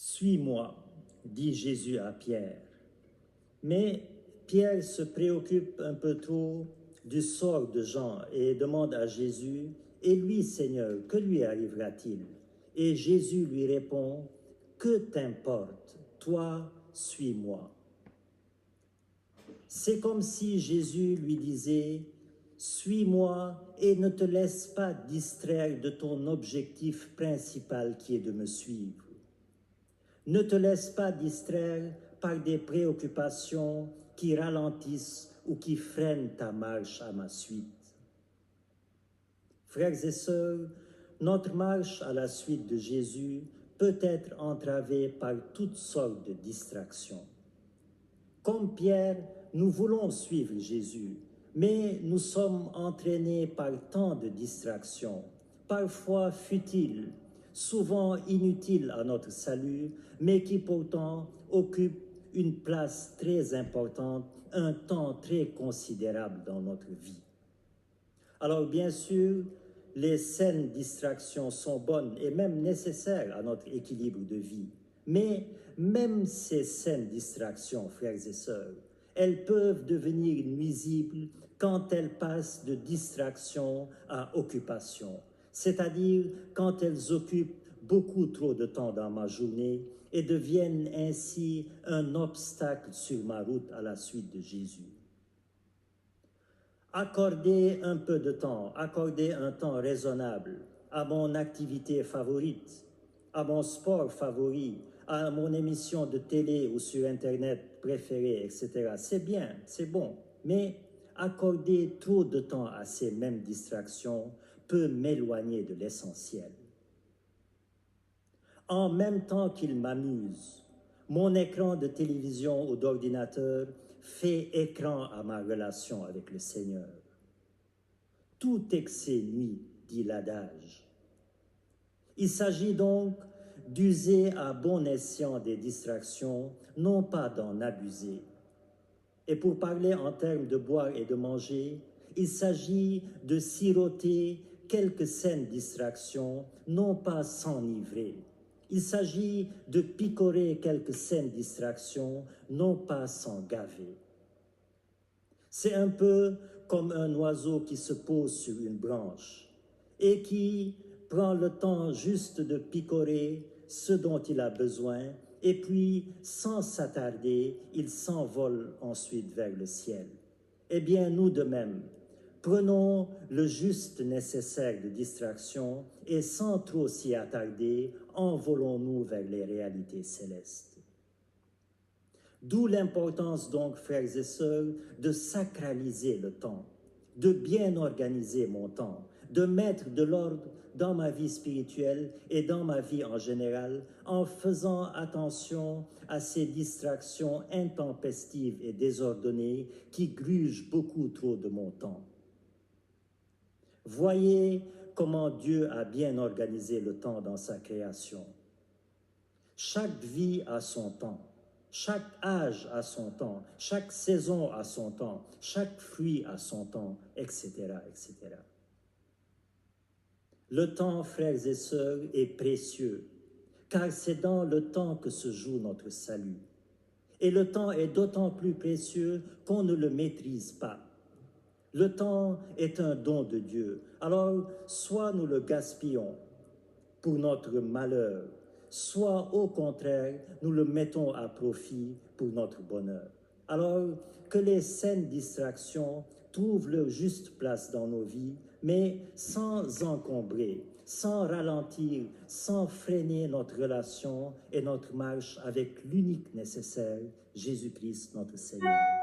Suis-moi, dit Jésus à Pierre. Mais Pierre se préoccupe un peu trop du sort de Jean et demande à Jésus, « Et lui, Seigneur, que lui arrivera-t-il » Et Jésus lui répond, « Que t'importe, toi, suis-moi. » C'est comme si Jésus lui disait, « Suis-moi et ne te laisse pas distraire de ton objectif principal qui est de me suivre. Ne te laisse pas distraire par des préoccupations qui ralentissent ou qui freinent ta marche à ma suite. » Frères et sœurs, notre marche à la suite de Jésus peut être entravée par toutes sortes de distractions. Comme Pierre, nous voulons suivre Jésus, mais nous sommes entraînés par tant de distractions, parfois futiles, souvent inutiles à notre salut, mais qui pourtant occupent une place très importante, un temps très considérable dans notre vie. Alors bien sûr, les saines distractions sont bonnes et même nécessaires à notre équilibre de vie. Mais même ces saines distractions, frères et sœurs, elles peuvent devenir nuisibles quand elles passent de distraction à occupation, c'est-à-dire quand elles occupent beaucoup trop de temps dans ma journée et deviennent ainsi un obstacle sur ma route à la suite de Jésus. Accorder un peu de temps, accorder un temps raisonnable à mon activité favorite, à mon sport favori, à mon émission de télé ou sur Internet préférée, etc. C'est bien, c'est bon, mais accorder trop de temps à ces mêmes distractions peut m'éloigner de l'essentiel. En même temps qu'il m'amuse, mon écran de télévision ou d'ordinateur fait écran à ma relation avec le Seigneur. Tout excès nuit, dit l'adage. Il s'agit donc d'user à bon escient des distractions, non pas d'en abuser. Et pour parler en termes de boire et de manger, il s'agit de siroter quelques saines distractions, non pas s'enivrer. Il s'agit de picorer quelques saines distractions, non pas s'en gaver. C'est un peu comme un oiseau qui se pose sur une branche et qui prend le temps juste de picorer ce dont il a besoin et puis, sans s'attarder, il s'envole ensuite vers le ciel. Eh bien, nous de même, prenons le juste nécessaire de distraction et sans trop s'y attarder, envolons-nous vers les réalités célestes. D'où l'importance donc, frères et sœurs, de sacraliser le temps, de bien organiser mon temps, de mettre de l'ordre dans ma vie spirituelle et dans ma vie en général, en faisant attention à ces distractions intempestives et désordonnées qui grugent beaucoup trop de mon temps. Voyez comment Dieu a bien organisé le temps dans sa création. Chaque vie a son temps. Chaque âge a son temps, chaque saison a son temps, chaque fruit a son temps, etc., etc. Le temps, frères et sœurs, est précieux, car c'est dans le temps que se joue notre salut. Et le temps est d'autant plus précieux qu'on ne le maîtrise pas. Le temps est un don de Dieu. Alors, soit nous le gaspillons pour notre malheur, soit au contraire, nous le mettons à profit pour notre bonheur. Alors que les saines distractions trouvent leur juste place dans nos vies, mais sans encombrer, sans ralentir, sans freiner notre relation et notre marche avec l'unique nécessaire, Jésus-Christ notre Seigneur.